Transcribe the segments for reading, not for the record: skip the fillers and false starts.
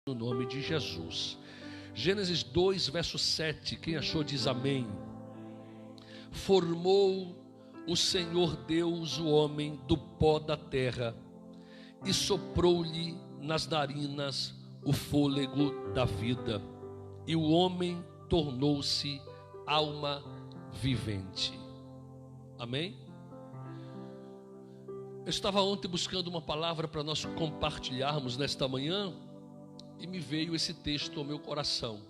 No nome de Jesus. Gênesis 2, verso 7. Quem achou diz amém. Formou o Senhor Deus o homem do pó da terra e soprou-lhe nas narinas o fôlego da vida, e o homem tornou-se alma vivente. Amém? Eu estava ontem buscando uma palavra para nós compartilharmos nesta manhã e me veio esse texto ao meu coração.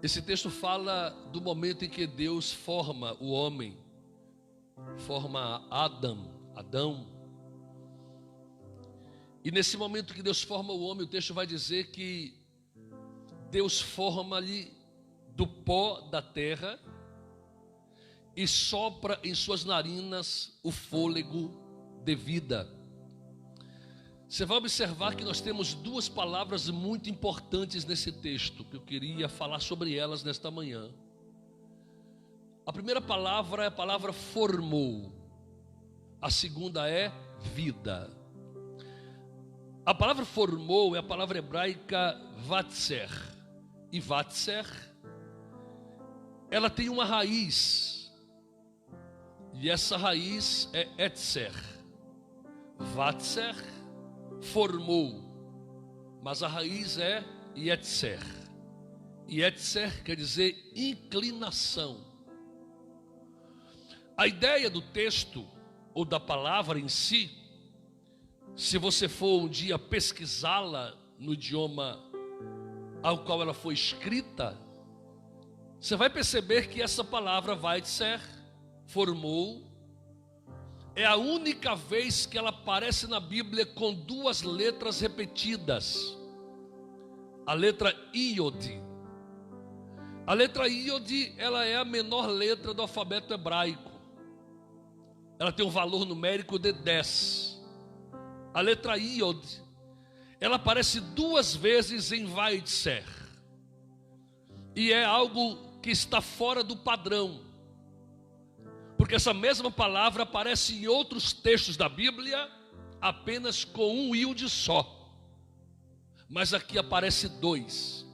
Esse texto fala do momento em que Deus forma o homem, forma Adão. E nesse momento que Deus forma o homem, o texto vai dizer que Deus forma-lhe do pó da terra e sopra em suas narinas o fôlego de vida. Você vai observar que nós temos duas palavras muito importantes nesse texto, que eu queria falar sobre elas nesta manhã. A primeira palavra é a palavra formou, a segunda é vida. A palavra formou é a palavra hebraica vatser, e vatser, ela tem uma raiz, e essa raiz é etzer. Vatser formou, mas a raiz é yetzer. Yetzer quer dizer inclinação. A ideia do texto ou da palavra em si, se você for um dia pesquisá-la no idioma ao qual ela foi escrita, você vai perceber que essa palavra Vaitzer, formou, é a única vez que ela aparece na Bíblia com duas letras repetidas. A letra Iod. A letra Iod, ela é a menor letra do alfabeto hebraico. Ela tem um valor numérico de 10. A letra Iod, ela aparece duas vezes em Vaitzer. E é algo que está fora do padrão. Porque essa mesma palavra aparece em outros textos da Bíblia apenas com um iod só. Mas aqui aparece dois.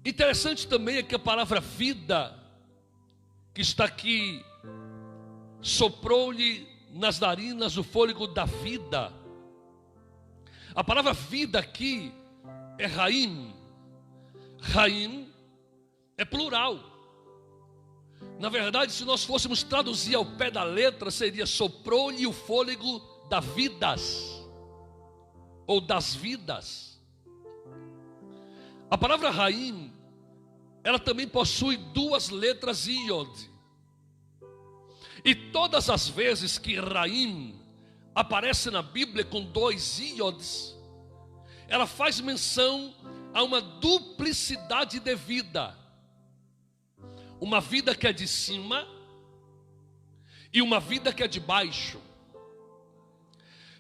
Interessante também é que a palavra vida, que está aqui, soprou-lhe nas narinas o fôlego da vida. A palavra vida aqui é Raim. Raim é plural. Na verdade, se nós fôssemos traduzir ao pé da letra, seria soprou-lhe o fôlego das vidas, ou das vidas. A palavra Raim, ela também possui duas letras Iod. E todas as vezes que Raim aparece na Bíblia com dois Iods, ela faz menção a uma duplicidade de vida. Uma vida que é de cima e uma vida que é de baixo.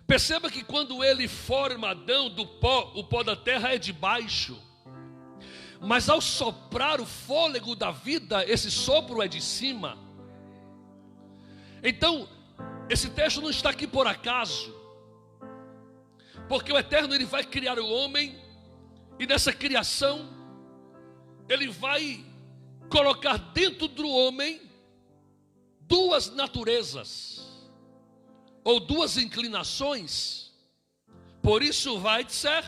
Perceba que quando ele forma Adão do pó, o pó da terra é de baixo. Mas ao soprar o fôlego da vida, esse sopro é de cima. Então, esse texto não está aqui por acaso. Porque o Eterno, ele vai criar o homem, e nessa criação ele vai colocar dentro do homem duas naturezas, ou duas inclinações. Por isso Vaitzer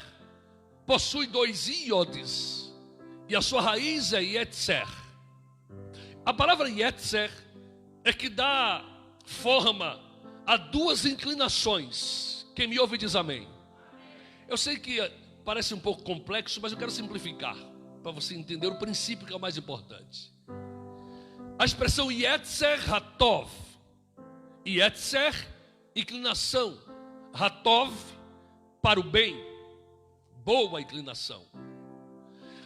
possui dois iodes, e a sua raiz é Yetzer. A palavra Yetzer é que dá forma a duas inclinações. Quem me ouve diz amém. Eu sei que parece um pouco complexo, mas eu quero simplificar, para você entender o princípio que é o mais importante. A expressão Yetzer Hatov. Yetzer, inclinação. Hatov, para o bem. Boa inclinação.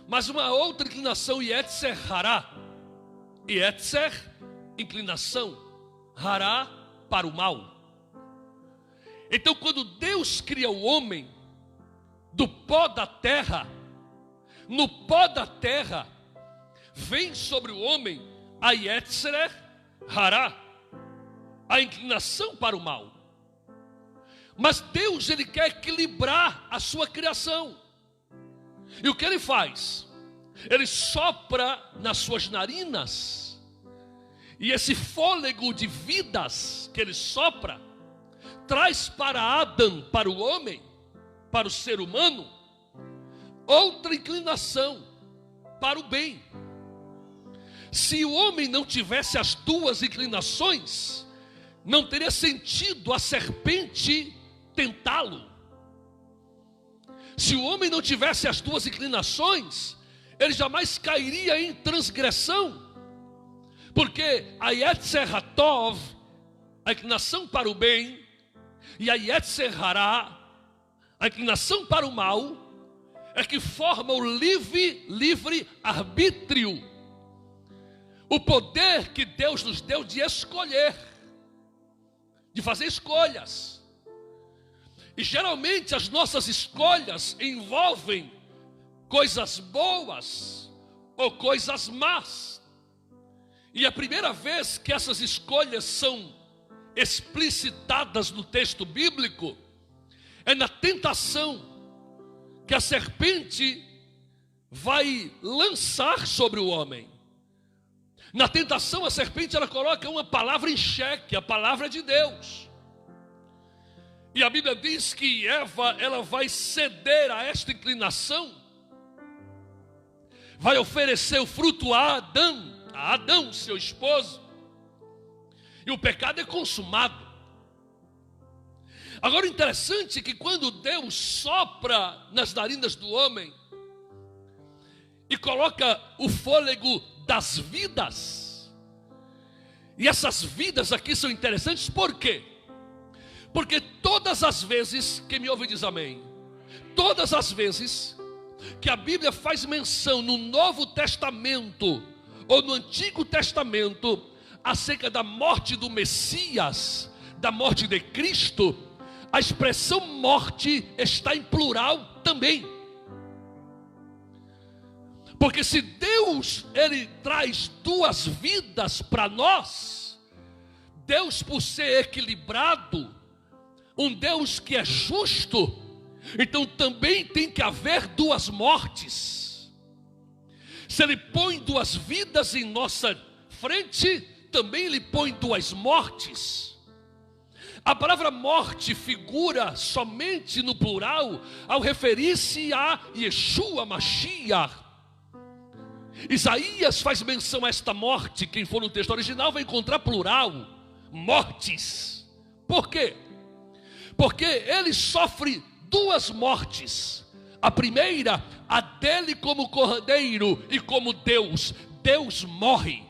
Mas uma outra inclinação, Yetzer Hará. Yetzer, inclinação. Hará, para o mal. Então, quando Deus cria o homem do pó da terra, no pó da terra vem sobre o homem a Yetzer Hará, a inclinação para o mal. Mas Deus, ele quer equilibrar a sua criação. E o que ele faz? Ele sopra nas suas narinas. E esse fôlego de vidas que ele sopra, traz para Adão, para o homem, para o ser humano, outra inclinação para o bem. Se o homem não tivesse as duas inclinações, não teria sentido a serpente tentá-lo. Se o homem não tivesse as duas inclinações, ele jamais cairia em transgressão. Porque a Yetzer Hatov, a inclinação para o bem, e a Yetzer Hará, a inclinação para o mal, é que forma o livre arbítrio. O poder que Deus nos deu de escolher, de fazer escolhas. E geralmente as nossas escolhas envolvem coisas boas ou coisas más. E a primeira vez que essas escolhas são explicitadas no texto bíblico é na tentação que a serpente vai lançar sobre o homem. Na tentação, a serpente, ela coloca uma palavra em xeque, a palavra de Deus. E a Bíblia diz que Eva, ela vai ceder a esta inclinação, vai oferecer o fruto a Adão, seu esposo, e o pecado é consumado. Agora, o interessante é que quando Deus sopra nas narinas do homem e coloca o fôlego das vidas, e essas vidas aqui são interessantes, por quê? Porque todas as vezes, quem me ouve diz amém, todas as vezes que a Bíblia faz menção no Novo Testamento ou no Antigo Testamento acerca da morte do Messias, da morte de Cristo, a expressão morte está em plural também. Porque se Deus, ele traz duas vidas para nós, Deus, por ser equilibrado, um Deus que é justo, então também tem que haver duas mortes. Se ele põe duas vidas em nossa frente, também ele põe duas mortes. A palavra morte figura somente no plural ao referir-se a Yeshua Mashiach. Isaías faz menção a esta morte. Quem for no texto original vai encontrar plural, mortes. Por quê? Porque ele sofre duas mortes. A primeira, a dele como cordeiro e como Deus. Deus morre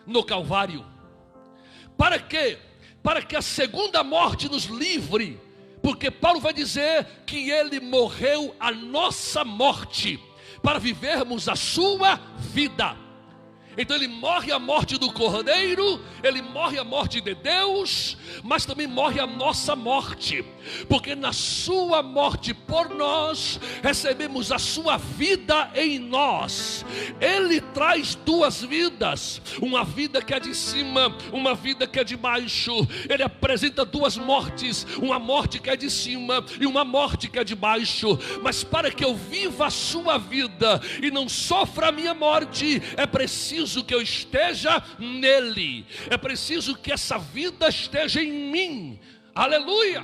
no Calvário. Para quê? Para que a segunda morte nos livre. Porque Paulo vai dizer que ele morreu a nossa morte, para vivermos a sua vida. Então ele morre a morte do Cordeiro, ele morre a morte de Deus, mas também morre a nossa morte, porque na sua morte por nós, recebemos a sua vida em nós. Ele traz duas vidas, uma vida que é de cima, uma vida que é de baixo. Ele apresenta duas mortes, uma morte que é de cima e uma morte que é de baixo. Mas para que eu viva a sua vida e não sofra a minha morte, é preciso que eu esteja nele, é preciso que essa vida esteja em mim. Aleluia!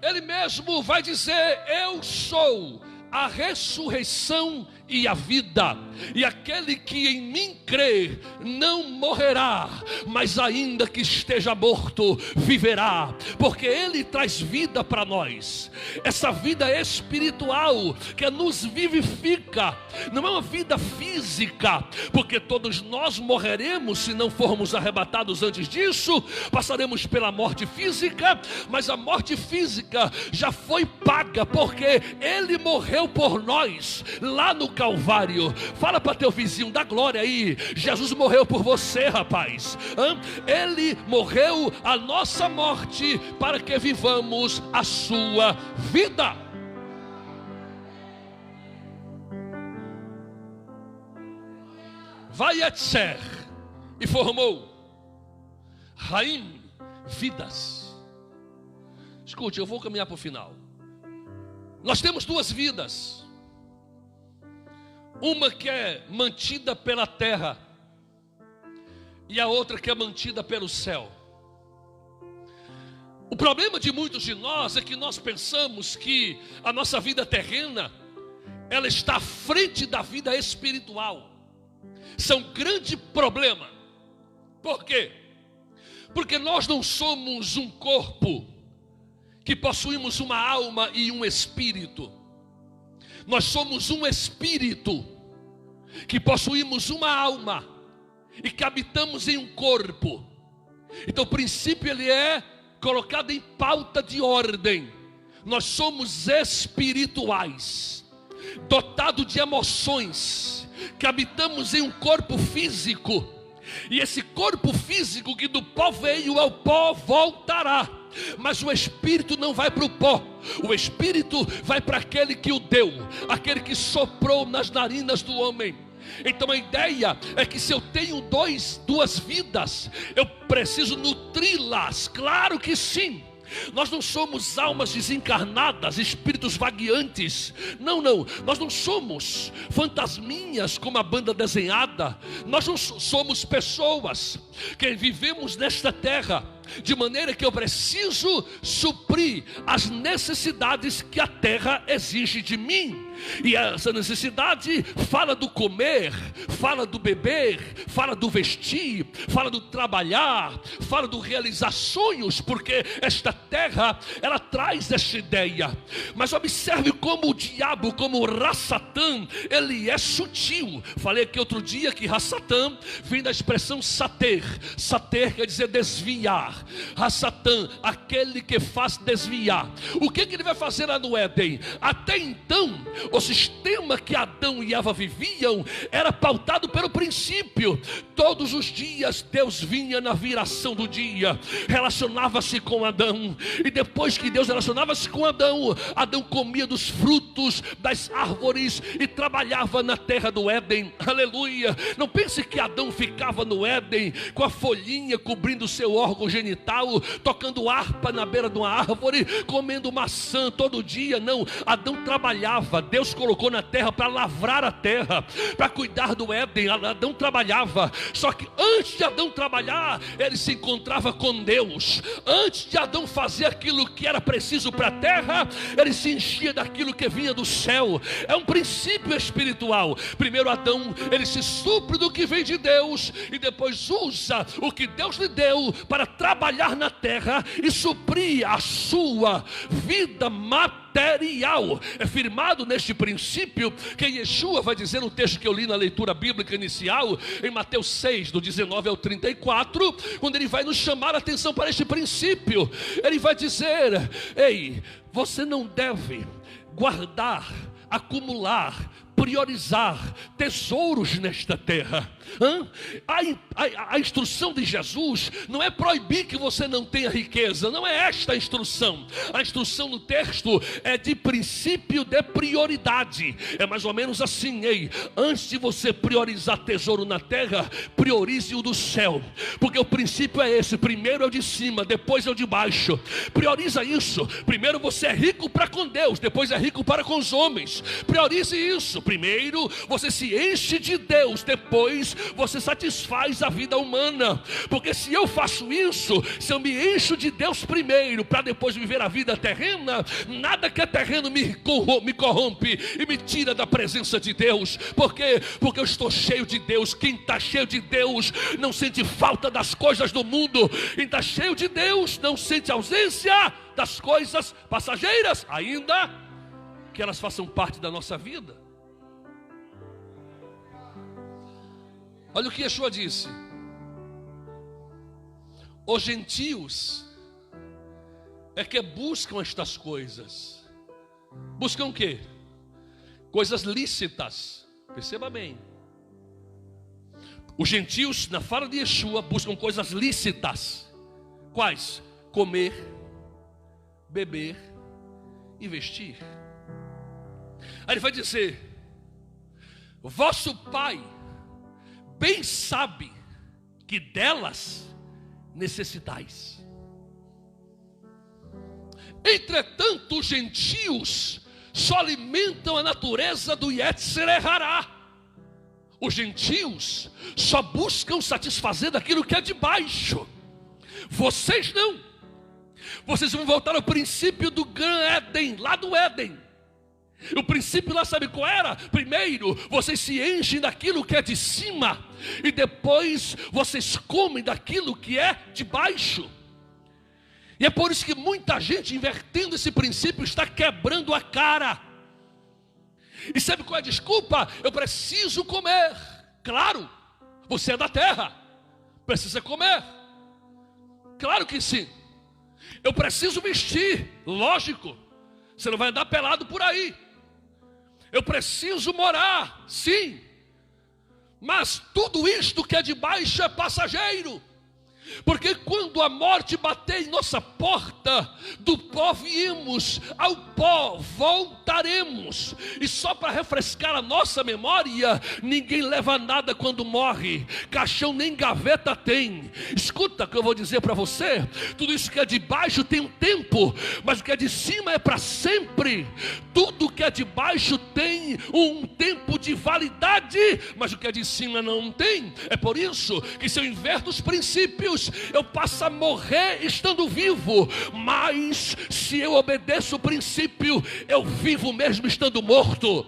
Ele mesmo vai dizer: eu sou a ressurreição e a vida, e aquele que em mim crê não morrerá, mas ainda que esteja morto, viverá, porque ele traz vida para nós. Essa vida espiritual que nos vivifica, não é uma vida física, porque todos nós morreremos se não formos arrebatados antes disso, passaremos pela morte física, mas a morte física já foi paga, porque ele morreu por nós lá no Calvário. Fala para teu vizinho, dá glória aí. Jesus morreu por você, rapaz. Ele morreu a nossa morte para que vivamos a sua vida. Vai Yetzer e formou Raim, vidas. Escute, eu vou caminhar para o final. Nós temos duas vidas. Uma que é mantida pela terra e a outra que é mantida pelo céu. O problema de muitos de nós é que nós pensamos que a nossa vida terrena, ela está à frente da vida espiritual. Isso é um grande problema. Por quê? Porque nós não somos um corpo que possuímos uma alma e um espírito. Nós somos um espírito que possuímos uma alma e que habitamos em um corpo. Então o princípio ele é colocado em pauta de ordem. Nós somos espirituais, dotados de emoções, que habitamos em um corpo físico. E esse corpo físico que do pó veio, ao pó voltará. Mas o espírito não vai para o pó. O espírito vai para aquele que o deu, aquele que soprou nas narinas do homem. Então a ideia é que se eu tenho duas vidas, eu preciso nutri-las. Claro que sim. Nós não somos almas desencarnadas, espíritos vagueantes. Não, nós não somos fantasminhas como a banda desenhada. Nós não somos pessoas que vivemos nesta terra de maneira que eu preciso suprir as necessidades que a terra exige de mim. E essa necessidade fala do comer, fala do beber, fala do vestir, fala do trabalhar, fala do realizar sonhos, porque esta terra, ela traz esta ideia. Mas observe como o diabo, como o Ra-Satã, ele é sutil. Falei aqui outro dia que Ra-Satã vem da expressão sater. Sater quer dizer desviar. Ra-Satã, aquele que faz desviar. O que ele vai fazer lá no Éden? Até então, o sistema que Adão e Eva viviam era pautado pelo princípio. Todos os dias Deus vinha na viração do dia, relacionava-se com Adão, e depois que Deus relacionava-se com Adão, Adão comia dos frutos das árvores e trabalhava na terra do Éden. Aleluia. Não pense que Adão ficava no Éden com a folhinha cobrindo o seu órgão genital, tocando harpa na beira de uma árvore, comendo maçã todo dia. Não, Adão trabalhava. Deus colocou na terra para lavrar a terra, para cuidar do Éden. Adão trabalhava. Só que antes de Adão trabalhar, ele se encontrava com Deus. Antes de Adão fazer aquilo que era preciso para a terra, ele se enchia daquilo que vinha do céu. É um princípio espiritual. Primeiro Adão, ele se supre do que vem de Deus, e depois usa o que Deus lhe deu para trabalhar na terra e suprir a sua vida material. É firmado neste princípio que Yeshua vai dizer no texto que eu li na leitura bíblica inicial, em Mateus 6, do 19 ao 34, quando ele vai nos chamar a atenção para este princípio. Ele vai dizer: ei, você não deve guardar, acumular, priorizar tesouros nesta terra. A instrução de Jesus não é proibir que você não tenha riqueza. Não é esta a instrução. A instrução no texto é de princípio de prioridade. É mais ou menos assim: ei, antes de você priorizar tesouro na terra, priorize o do céu, porque o princípio é esse: primeiro é o de cima, depois é o de baixo. Prioriza isso. Primeiro você é rico para com Deus, depois é rico para com os homens. Priorize isso. Primeiro você se enche de Deus, depois você satisfaz a vida humana. Porque se eu faço isso, se eu me encho de Deus primeiro, para depois viver a vida terrena, nada que é terreno me corrompe e me tira da presença de Deus. Por quê? Porque eu estou cheio de Deus. Quem está cheio de Deus não sente falta das coisas do mundo. Quem está cheio de Deus não sente ausência das coisas passageiras, ainda que elas façam parte da nossa vida. Olha o que Yeshua disse: os gentios é que buscam estas coisas. Buscam o quê? Coisas lícitas. Perceba bem. Os gentios, na fala de Yeshua, buscam coisas lícitas. Quais? Comer, beber e vestir. Aí ele vai dizer: vosso pai bem sabe que delas necessitais. Entretanto, os gentios só alimentam a natureza do Yetzer Hará. Os gentios só buscam satisfazer daquilo que é de baixo. Vocês não. Vocês vão voltar ao princípio do Gan Éden, lá do Éden. O princípio lá, sabe qual era? Primeiro, vocês se enchem daquilo que é de cima, e depois vocês comem daquilo que é de baixo. E é por isso que muita gente, invertendo esse princípio, está quebrando a cara. E sabe qual é a desculpa? Eu preciso comer. Claro, você é da terra, precisa comer. Claro que sim. Eu preciso vestir, lógico, você não vai andar pelado por aí. Eu preciso morar, sim, mas tudo isto que é de baixo é passageiro. Porque quando a morte bater em nossa porta, do pó viemos, ao pó voltaremos. E só para refrescar a nossa memória, ninguém leva nada quando morre, caixão nem gaveta tem. Escuta o que eu vou dizer para você: tudo isso que é de baixo tem um tempo, mas o que é de cima é para sempre. Tudo que é de baixo tem um tempo de validade, mas o que é de cima não tem. É por isso que, se eu inverto os princípios, eu passo a morrer estando vivo. Mas se eu obedeço o princípio, eu vivo mesmo estando morto.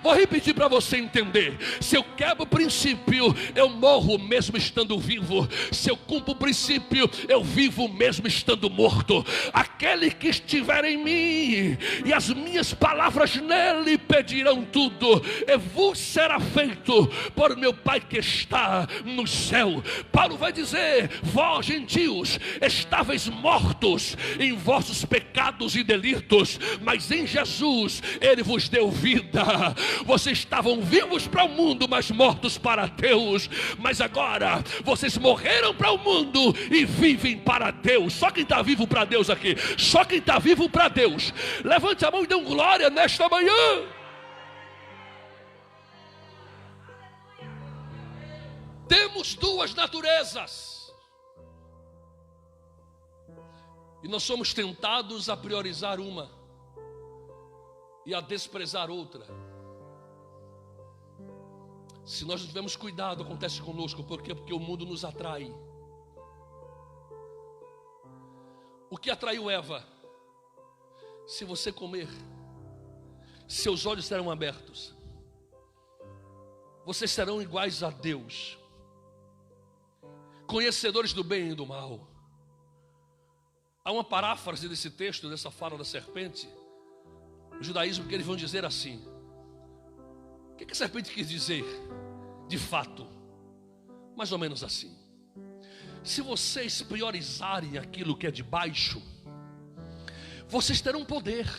Vou repetir para você entender: se eu quebro o princípio, eu morro mesmo estando vivo. Se eu cumpro o princípio, eu vivo mesmo estando morto. Aquele que estiver em mim e as minhas palavras nele pedirão tudo, e vos será feito por meu Pai que está no céu. Paulo vai dizer: vós gentios estáveis mortos em vossos pecados e delitos, mas em Jesus ele vos deu vida. Vocês estavam vivos para o mundo, mas mortos para Deus. Mas agora vocês morreram para o mundo e vivem para Deus. Só quem está vivo para Deus aqui, só quem está vivo para Deus, levante a mão e dê um glória nesta manhã. Temos duas naturezas, e nós somos tentados a priorizar uma e a desprezar outra. Se nós não tivermos cuidado, acontece conosco. Por quê? Porque o mundo nos atrai. O que atraiu Eva? Se você comer, seus olhos serão abertos, vocês serão iguais a Deus, conhecedores do bem e do mal. Há uma paráfrase desse texto, dessa fala da serpente, no judaísmo, que eles vão dizer assim: o que a serpente quis dizer? De fato, mais ou menos assim: se vocês priorizarem aquilo que é de baixo, vocês terão poder,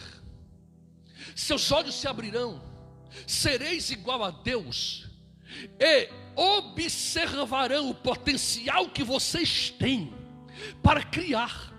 seus olhos se abrirão, sereis igual a Deus, e observarão o potencial que vocês têm para criar.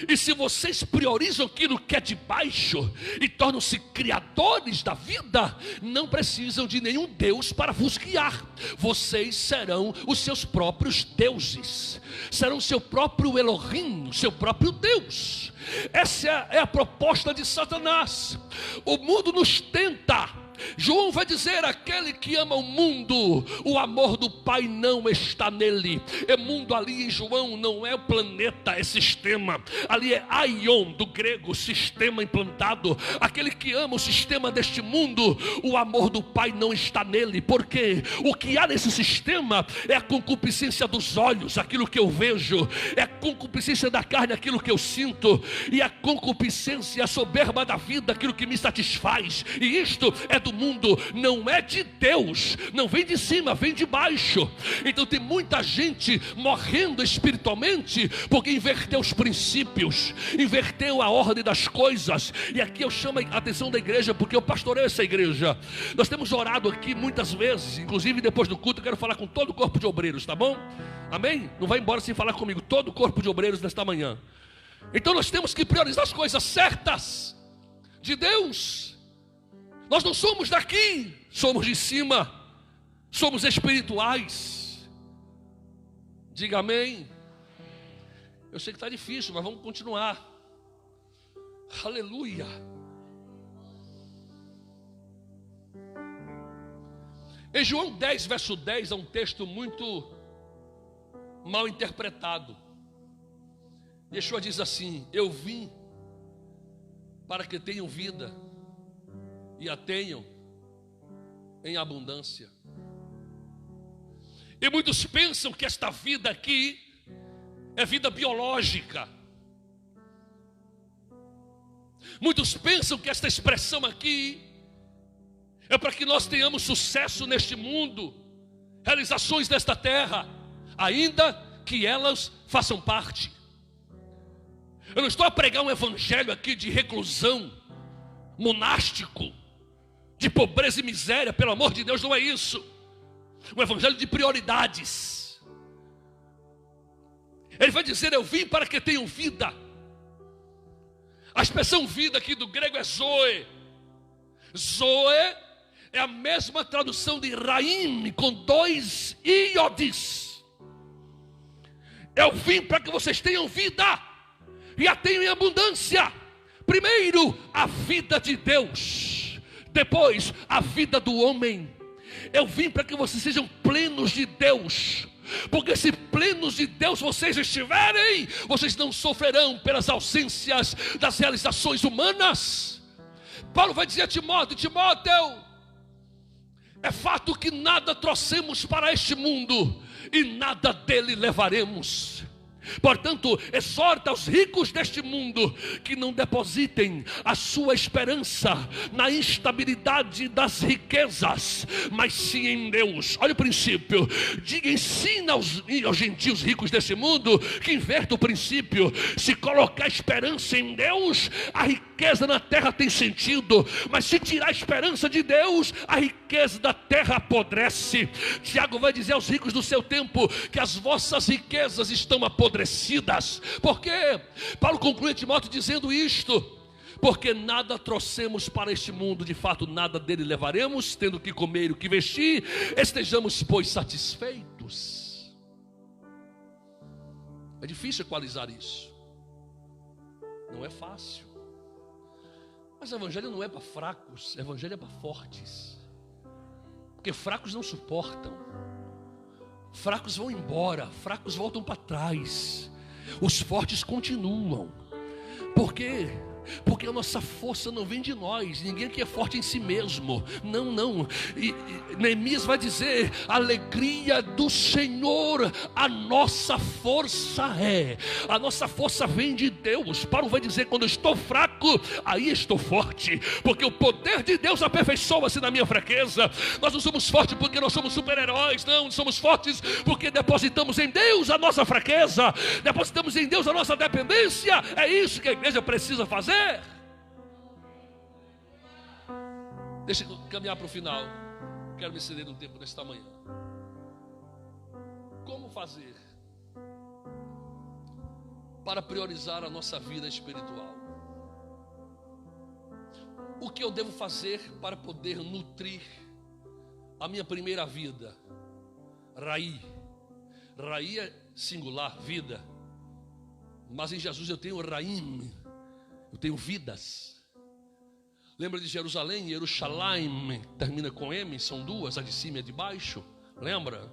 E se vocês priorizam aquilo que é de baixo e tornam-se criadores da vida, não precisam de nenhum Deus para vos guiar. Vocês serão os seus próprios deuses, serão o seu próprio Elohim, o seu próprio Deus. Essa é a proposta de Satanás. O mundo nos tenta. João vai dizer: aquele que ama o mundo, o amor do Pai não está nele. E mundo ali em João não é o planeta, é sistema. Ali é aion, do grego, sistema implantado. Aquele que ama o sistema deste mundo, o amor do Pai não está nele. Porque o que há nesse sistema é a concupiscência dos olhos, aquilo que eu vejo, é a concupiscência da carne, aquilo que eu sinto, e a concupiscência, a soberba da vida, aquilo que me satisfaz. E isto é do mundo, não é de Deus. Não vem de cima, vem de baixo. Então tem muita gente morrendo espiritualmente porque inverteu os princípios, inverteu a ordem das coisas. E aqui eu chamo a atenção da igreja, porque eu pastoreio essa igreja. Nós temos orado aqui muitas vezes, inclusive depois do culto eu quero falar com todo o corpo de obreiros, tá bom? Amém? Não vai embora sem falar comigo, todo o corpo de obreiros nesta manhã. Então nós temos que priorizar as coisas certas de Deus. Nós não somos daqui, somos de cima, somos espirituais. Diga amém. Eu sei que está difícil, mas vamos continuar. Aleluia. Em João 10, verso 10, é um texto muito mal interpretado. Yeshua diz assim: eu vim para que tenham vida e a tenham em abundância. E muitos pensam que esta vida aqui é vida biológica. Muitos pensam que esta expressão aqui é para que nós tenhamos sucesso neste mundo, realizações nesta terra, ainda que elas façam parte. Eu não estou a pregar um evangelho aqui de reclusão, monástico, de pobreza e miséria, pelo amor de Deus, não é isso. Um evangelho de prioridades. Ele vai dizer: eu vim para que tenham vida. A expressão vida aqui do grego é zoe. Zoe é a mesma tradução de raim, com 2 iodes. Eu vim para que vocês tenham vida e a tenham em abundância. Primeiro, a vida de Deus. Depois, a vida do homem. Eu vim para que vocês sejam plenos de Deus. Porque se plenos de Deus vocês estiverem, vocês não sofrerão pelas ausências das realizações humanas. Paulo vai dizer a Timóteo: Timóteo, é fato que nada trouxemos para este mundo e nada dele levaremos. Portanto, exorta os ricos deste mundo que não depositem a sua esperança na instabilidade das riquezas, mas sim em Deus. Olha o princípio. Ensina aos gentios ricos deste mundo que inverta o princípio. Se colocar esperança em Deus, a riqueza na terra tem sentido, mas se tirar a esperança de Deus, a riqueza da terra apodrece. Tiago vai dizer aos ricos do seu tempo que as vossas riquezas estão apodrecidas. Por quê? Paulo conclui Timóteo dizendo isto: porque nada trouxemos para este mundo, de fato nada dele levaremos, tendo que comer e o que vestir, estejamos pois satisfeitos. É difícil equalizar isso, não é fácil. Mas o evangelho não é para fracos, o evangelho é para fortes. Porque fracos não suportam, fracos vão embora, fracos voltam para trás, os fortes continuam. Por quê? Porque a nossa força não vem de nós. Ninguém aqui é forte em si mesmo. Não. E Neemias vai dizer: a alegria do Senhor, a nossa força é. A nossa força vem de Deus. Paulo vai dizer: quando eu estou fraco, aí estou forte. Porque o poder de Deus aperfeiçoa-se na minha fraqueza. Nós não somos fortes porque nós somos super-heróis. Não, somos fortes porque depositamos em Deus a nossa fraqueza. Depositamos em Deus a nossa dependência. É isso que a igreja precisa fazer. Deixa eu caminhar para o final. Quero me ceder um tempo nesta manhã. Como fazer para priorizar a nossa vida espiritual? O que eu devo fazer para poder nutrir a minha primeira vida? Raí. Raí é singular, vida. Mas em Jesus eu tenho raim. Eu tenho vidas. Lembra de Jerusalém? Yerushalayim termina com M, são duas, a de cima e a de baixo. Lembra?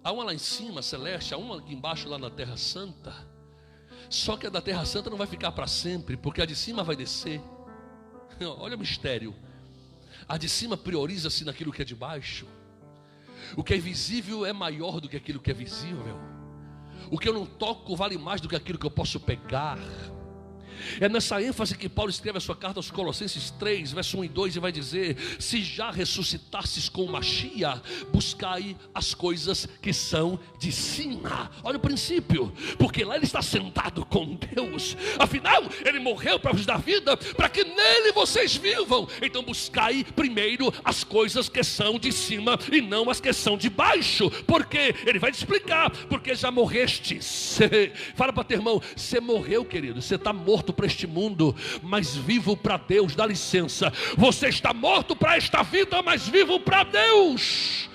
Há uma lá em cima, celeste, há uma aqui embaixo, lá na Terra Santa. Só que a da Terra Santa não vai ficar para sempre, porque a de cima vai descer. Olha o mistério. A de cima prioriza-se naquilo que é de baixo. O que é invisível é maior do que aquilo que é visível. O que eu não toco vale mais do que aquilo que eu posso pegar. É nessa ênfase que Paulo escreve a sua carta aos Colossenses 3, verso 1 e 2, e vai dizer: se já ressuscitasses com Machia, buscai as coisas que são de cima. Olha o princípio, porque lá ele está sentado com Deus. Afinal, ele morreu para vos dar vida, para que nele vocês vivam. Então buscai primeiro as coisas que são de cima e não as que são de baixo. Por quê? Ele vai te explicar: porque já morrestes. Fala para teu irmão: você morreu, querido, você está morto para este mundo, mas vivo para Deus. Dá licença, você está morto para esta vida, mas vivo para Deus.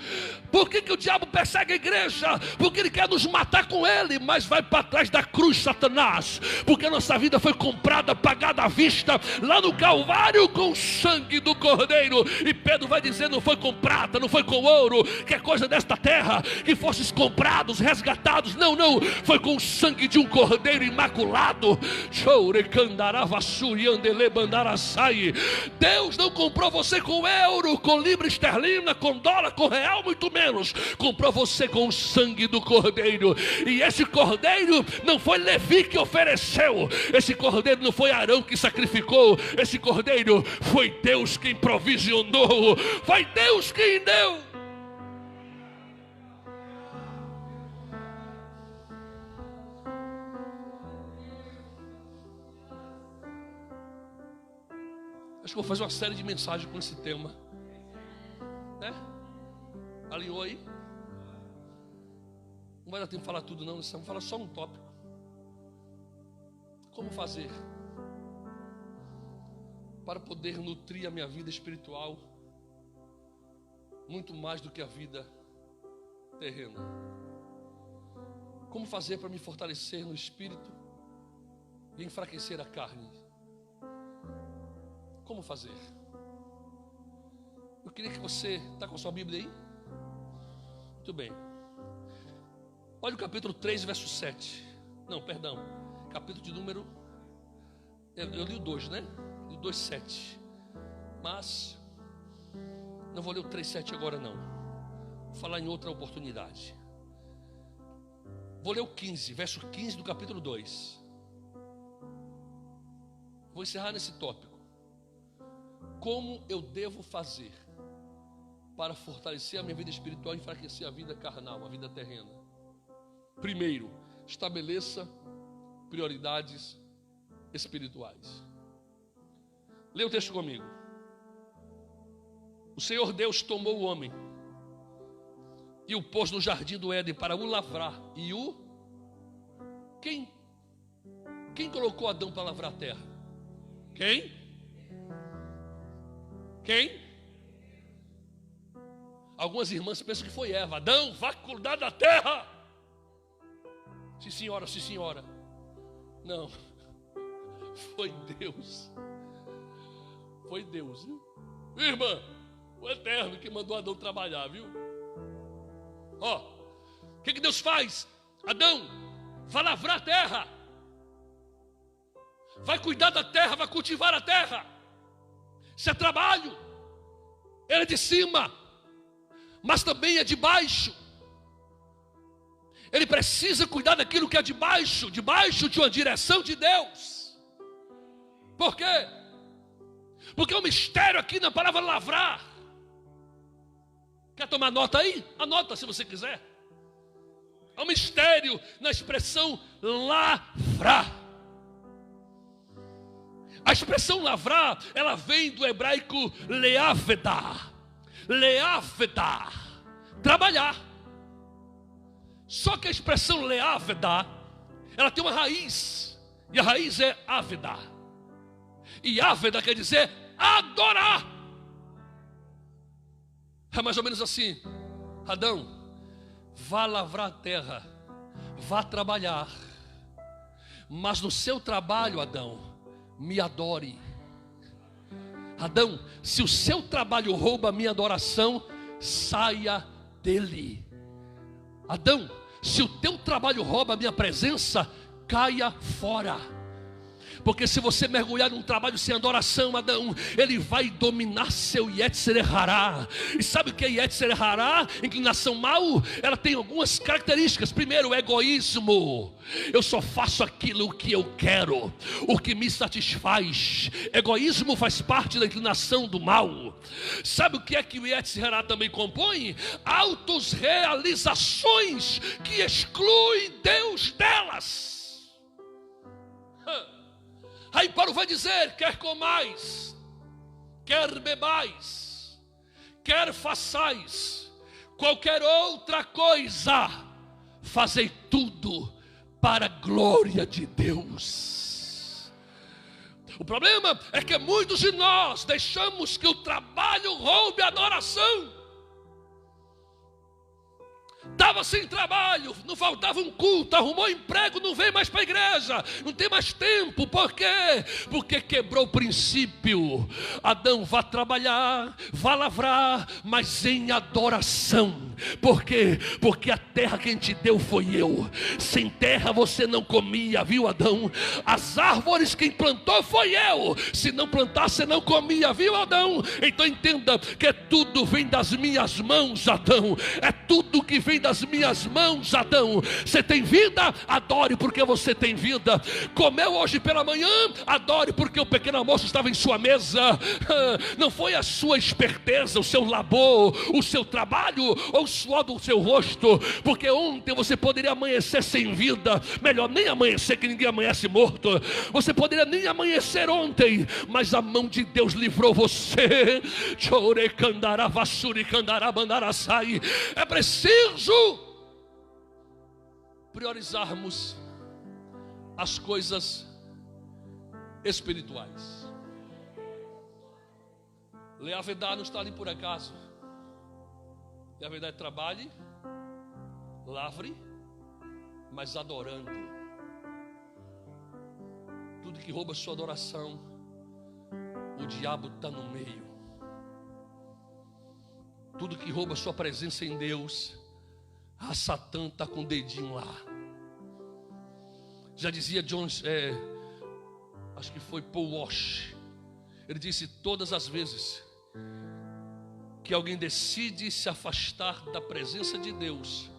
Por que o diabo persegue a igreja? Porque ele quer nos matar com ele. Mas vai para trás da cruz, Satanás, porque a nossa vida foi comprada, pagada à vista, lá no Calvário, com o sangue do Cordeiro. E Pedro vai dizer: não foi com prata, não foi com ouro, que é coisa desta terra, que fosses comprados, resgatados. Não, foi com o sangue de um Cordeiro imaculado. Deus não comprou você com euro, com libra esterlina, com dólar, com real, muito menos. Comprou você com o sangue do Cordeiro. E esse Cordeiro não foi Levi que ofereceu, esse Cordeiro não foi Arão que sacrificou, esse Cordeiro foi Deus quem provisionou, foi Deus quem deu. Acho que vou fazer uma série de mensagens com esse tema, né? Alinhou aí? Não vai dar tempo de falar tudo não, vamos falar só um tópico. Como fazer para poder nutrir a minha vida espiritual muito mais do que a vida terrena? Como fazer para me fortalecer no espírito e enfraquecer a carne? Como fazer? Eu queria que você... Está com a sua Bíblia aí? Muito bem. Olha o capítulo 3, verso 7. Não, perdão. Capítulo de número... Eu li o 2, né? Li o 2, 7. Mas... não vou ler o 3, 7 agora não. Vou falar em outra oportunidade. Vou ler o 15, verso 15 do capítulo 2. Vou encerrar nesse tópico. Como eu devo fazer para fortalecer a minha vida espiritual e enfraquecer a vida carnal, a vida terrena? Primeiro, estabeleça prioridades espirituais. Leia o texto comigo. O Senhor Deus tomou o homem e o pôs no jardim do Éden para o lavrar. E Quem colocou Adão para lavrar a terra? Quem? Algumas irmãs pensam que foi Eva. Adão, vá cuidar da terra. Sim senhora, sim senhora. Não, foi Deus. Foi Deus, viu? Irmã, o Eterno que mandou Adão trabalhar, viu? Ó, o que Deus faz? Adão, vai lavrar a terra, vai cuidar da terra, vai cultivar a terra. Isso é trabalho. Ele é de cima, mas também é de baixo. Ele precisa cuidar daquilo que é de baixo de uma direção de Deus. Por quê? Porque o mistério aqui na palavra lavrar. Quer tomar nota aí? Anota se você quiser. Há um mistério na expressão lavrar. A expressão lavrar, ela vem do hebraico leavedar. Leavedar, trabalhar. Só que a expressão leavedar, ela tem uma raiz. E a raiz é avedar. E aveda quer dizer adorar. É mais ou menos assim. Adão, vá lavrar a terra, vá trabalhar. Mas no seu trabalho, Adão, me adore. Adão, se o seu trabalho rouba a minha adoração, saia dele. Adão, se o teu trabalho rouba a minha presença, caia fora. Porque se você mergulhar num trabalho sem adoração, Adão, ele vai dominar seu Yetzer Hará. E sabe o que é Yetzer Hará? Inclinação mal. Ela tem algumas características. Primeiro, o egoísmo. Eu só faço aquilo que eu quero, o que me satisfaz. Egoísmo faz parte da inclinação do mal. Sabe o que é que o Yetzer Hará também compõe? Autorrealizações que excluem Deus delas. Aí Paulo vai dizer: quer comais, quer bebais, quer façais qualquer outra coisa, fazei tudo para a glória de Deus. O problema é que muitos de nós deixamos que o trabalho roube a adoração. estava sem trabalho, não faltava um culto, arrumou emprego, não veio mais para a igreja, não tem mais tempo. Por quê? Porque quebrou o princípio. Adão, vá trabalhar, vá lavrar, mas em adoração. Por quê? Porque a terra quem te deu foi eu. Sem terra você não comia, viu, Adão? As árvores quem plantou foi eu. Se não plantasse você não comia, viu, Adão? Então entenda que tudo vem das minhas mãos, Adão. É tudo que vem das minhas mãos, Adão. Você tem vida? Adore porque você tem vida. Comeu hoje pela manhã? Adore porque o pequeno almoço estava em sua mesa. Não foi a sua esperteza, o seu labor, o seu trabalho ou o suor do seu rosto. Porque ontem você poderia amanhecer sem vida. Melhor nem amanhecer, que ninguém amanhece morto. Você poderia nem amanhecer ontem, mas a mão de Deus livrou você. É preciso priorizarmos as coisas espirituais. Leavedar não está ali por acaso. Leavedar é trabalhe, lavre, mas adorando. Tudo que rouba sua adoração, o diabo está no meio. Tudo que rouba sua presença em Deus, a Satã está com o dedinho lá. Já dizia acho que foi Paul Walsh. Ele disse: todas as vezes que alguém decide se afastar da presença de Deus,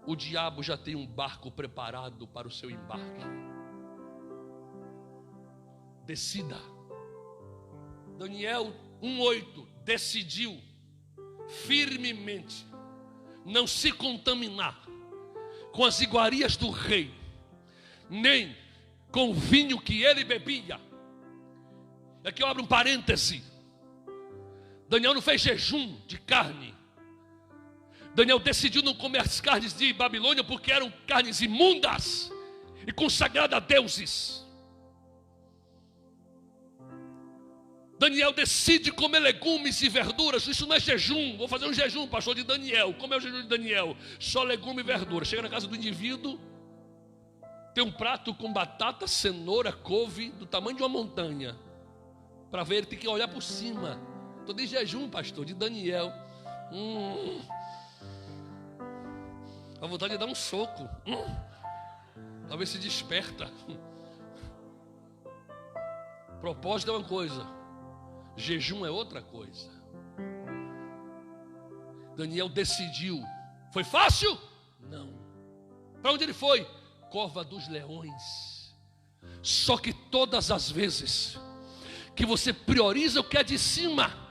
o diabo já tem um barco preparado para o seu embarque. Decida. Daniel 1:8 decidiu firmemente não se contaminar com as iguarias do rei, nem com o vinho que ele bebia. Aqui eu abro um parêntese. Daniel não fez jejum de carne. Daniel decidiu não comer as carnes de Babilônia porque eram carnes imundas e consagradas a deuses. Daniel decide comer legumes e verduras. Isso não é jejum. Vou fazer um jejum, pastor, de Daniel. Como é o jejum de Daniel? Só legume e verdura. Chega na casa do indivíduo, tem um prato com batata, cenoura, couve, do tamanho de uma montanha. Para ver, ele tem que olhar por cima. Estou de jejum, pastor, de Daniel. A vontade de dar um soco. Talvez se desperta. Propósito é uma coisa, jejum é outra coisa. Daniel decidiu. Foi fácil? Não. Para onde ele foi? Cova dos leões. Só que todas as vezes que você prioriza o que é de cima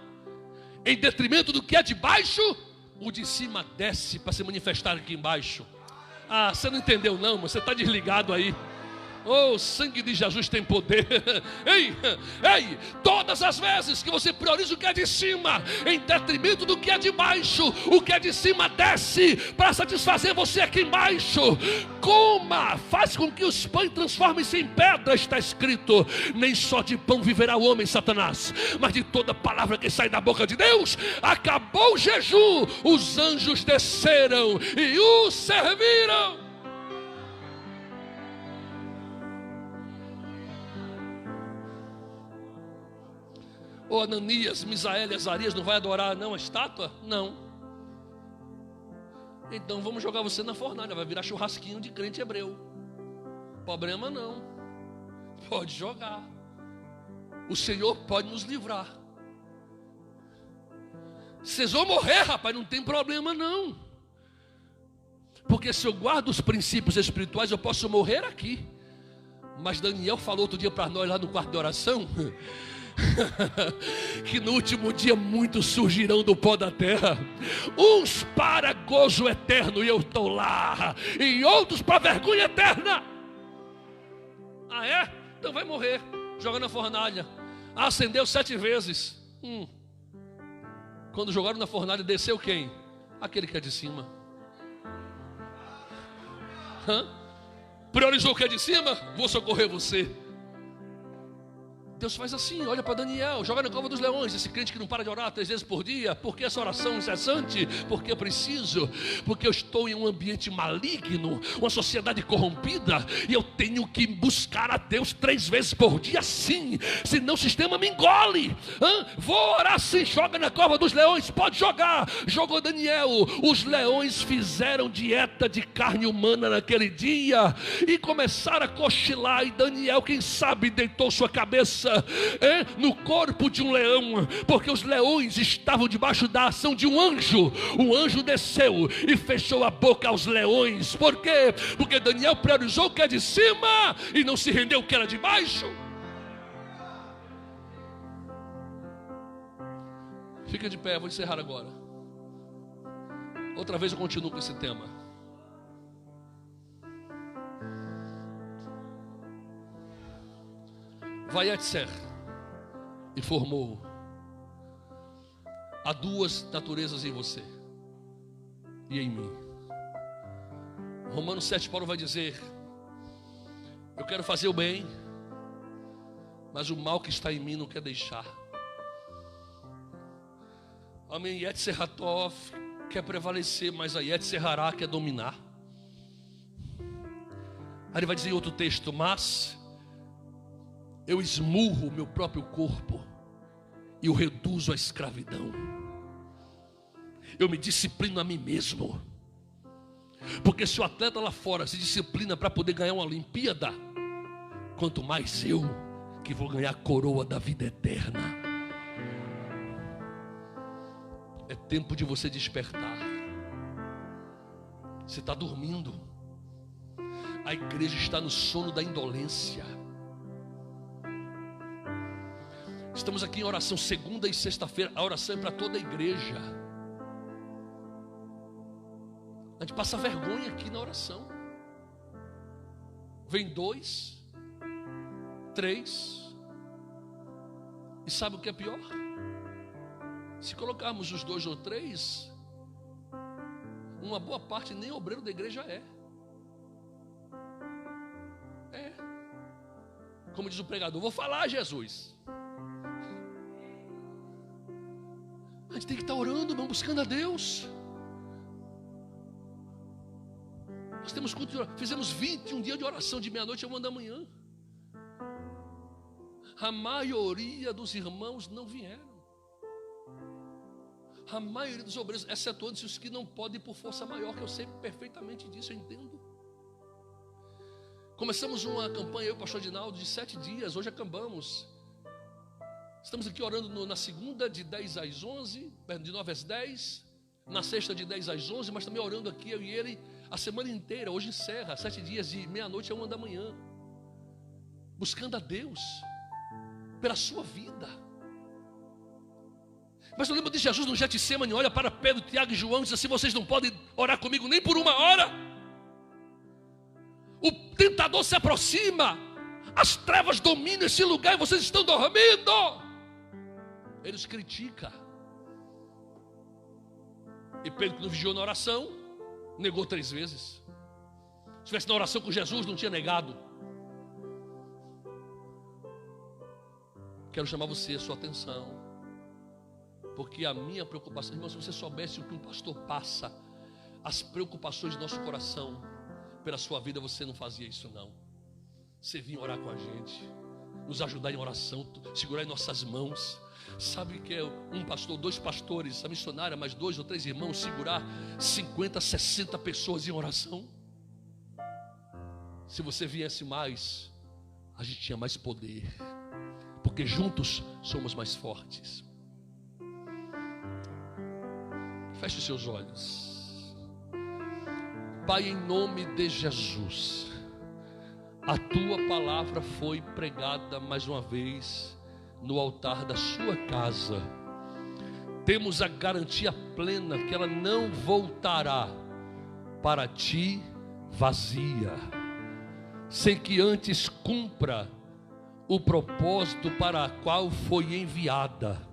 em detrimento do que é de baixo, o de cima desce para se manifestar aqui embaixo. Ah, você não entendeu não, mas você está desligado aí. Oh, o sangue de Jesus tem poder. Ei, todas as vezes que você prioriza o que é de cima em detrimento do que é de baixo, o que é de cima desce para satisfazer você aqui embaixo. Coma, faz com que os pães transformem-se em pedra. Está escrito: nem só de pão viverá o homem, Satanás, mas de toda palavra que sai da boca de Deus. Acabou o jejum, os anjos desceram e o serviram. Ô Ananias, Misael e Azarias, não vai adorar não a estátua? Não. Então vamos jogar você na fornalha, vai virar churrasquinho de crente hebreu. Problema não. Pode jogar. O Senhor pode nos livrar. Vocês vão morrer, rapaz, não tem problema não. Porque se eu guardo os princípios espirituais, eu posso morrer aqui. Mas Daniel falou outro dia para nós lá no quarto de oração que no último dia muitos surgirão do pó da terra, uns para gozo eterno, e eu estou lá, e outros para vergonha eterna. Ah é? Então vai morrer. Joga na fornalha. Acendeu 7 vezes. Quando jogaram na fornalha, desceu quem? Aquele que é de cima. Priorizou o que é de cima? Vou socorrer você. Deus faz assim, olha para Daniel, joga na cova dos leões. Esse crente que não para de orar 3 vezes por dia. Por que essa oração incessante? Porque eu preciso, porque eu estou em um ambiente maligno, uma sociedade corrompida, e eu tenho que buscar a Deus 3 vezes por dia sim, senão o sistema me engole. Vou orar sim, joga na cova dos leões, pode jogar. Jogou Daniel, os leões fizeram dieta de carne humana naquele dia, e começaram a cochilar, e Daniel, quem sabe, deitou sua cabeça no corpo de um leão, porque os leões estavam debaixo da ação de um anjo. O anjo desceu e fechou a boca aos leões. Por quê? Porque Daniel priorizou o que é de cima e não se rendeu o que era de baixo. Fica de pé, vou encerrar agora. Outra vez eu continuo com esse tema. Vai Etzer e formou. Há 2 naturezas em você e em mim. Romanos 7, Paulo vai dizer: eu quero fazer o bem, mas o mal que está em mim não quer deixar. Amém. Yetzer Hatov quer prevalecer, mas a Yetzer Hará quer dominar. Aí ele vai dizer em outro texto: mas eu esmurro o meu próprio corpo e o reduzo à escravidão. Eu me disciplino a mim mesmo. Porque se o atleta lá fora se disciplina para poder ganhar uma Olimpíada, quanto mais eu, que vou ganhar a coroa da vida eterna. É tempo de você despertar. Você está dormindo. A igreja está no sono da indolência. Estamos aqui em oração segunda e sexta-feira. A oração é para toda a igreja. A gente passa vergonha aqui na oração. Vem 2, 3. E sabe o que é pior? Se colocarmos os 2 ou 3, uma boa parte nem obreiro da igreja é. Como diz o pregador: vou falar, Jesus. A gente tem que estar orando, irmão, buscando a Deus. Nós temos culto de oração. Fizemos 21 dias de oração, de meia-noite a 1 da manhã. A maioria dos irmãos não vieram. A maioria dos obreiros, excetuando-se os que não podem por força maior, que eu sei perfeitamente disso, eu entendo. Começamos uma campanha, eu e o pastor Dinaldo, de 7 dias, hoje acabamos. Estamos aqui orando na segunda de 10 às 11, de 9 às 10, na sexta de 10 às 11, mas também orando aqui, eu e ele, a semana inteira. Hoje encerra, 7 dias, de meia-noite a 1 da manhã, buscando a Deus pela sua vida. Mas eu lembro de Jesus no Getsemane, olha para Pedro, Tiago e João e diz assim: vocês não podem orar comigo nem por 1 hora. O tentador se aproxima, as trevas dominam esse lugar e vocês estão dormindo. Ele os critica. E Pedro, que não vigiou na oração, negou 3 vezes. Se estivesse na oração com Jesus, não tinha negado. Quero chamar você, a sua atenção, porque a minha preocupação, irmão, se você soubesse o que um pastor passa, as preocupações do nosso coração pela sua vida, você não fazia isso não. Você vinha orar com a gente, nos ajudar em oração, segurar em nossas mãos. Sabe que é um pastor, 2 pastores, a missionária, mais 2 ou 3 irmãos, segurar 50, 60 pessoas em oração? Se você viesse mais, a gente tinha mais poder, porque juntos somos mais fortes. Feche os seus olhos. Pai, em nome de Jesus, a tua palavra foi pregada mais uma vez no altar da sua casa. Temos a garantia plena que ela não voltará para ti vazia, sem que antes cumpra o propósito para o qual foi enviada,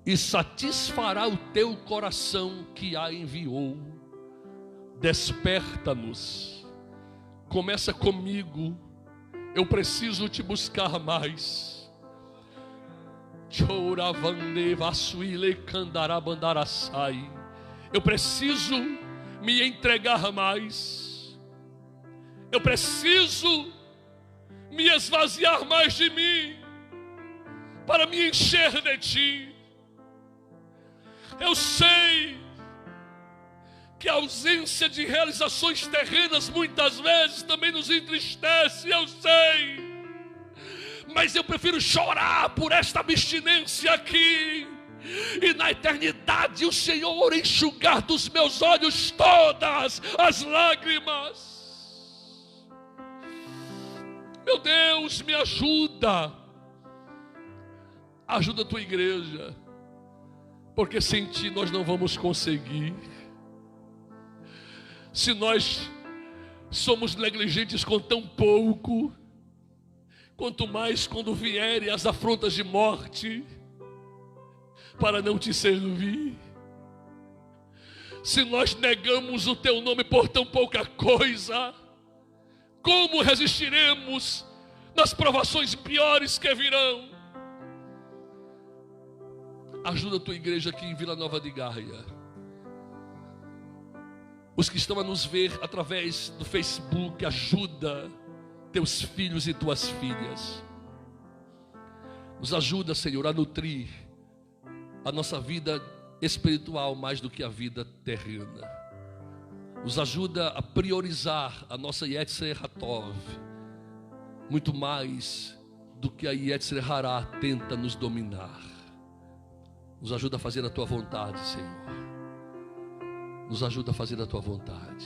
e satisfará o teu coração que a enviou. Desperta-nos. Começa comigo. Eu preciso te buscar mais. Eu preciso me entregar mais. Eu preciso me esvaziar mais de mim para me encher de Ti. Eu sei que a ausência de realizações terrenas muitas vezes também nos entristece, eu sei. Mas eu prefiro chorar por esta abstinência aqui, e na eternidade o Senhor enxugar dos meus olhos todas as lágrimas. Meu Deus, me ajuda. Ajuda a tua igreja, porque sem Ti nós não vamos conseguir. Se nós somos negligentes com tão pouco, quanto mais quando vierem as afrontas de morte, para não Te servir. Se nós negamos o Teu nome por tão pouca coisa, como resistiremos nas provações piores que virão? Ajuda a tua igreja aqui em Vila Nova de Gaia. Os que estão a nos ver através do Facebook, ajuda teus filhos e tuas filhas. Nos ajuda, Senhor, a nutrir a nossa vida espiritual mais do que a vida terrena. Nos ajuda a priorizar a nossa Yetzer Hatov muito mais do que a Yetzer Hará tenta nos dominar. Nos ajuda a fazer a Tua vontade, Senhor. Nos ajuda a fazer a Tua vontade.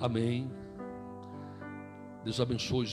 Amém. Deus abençoe.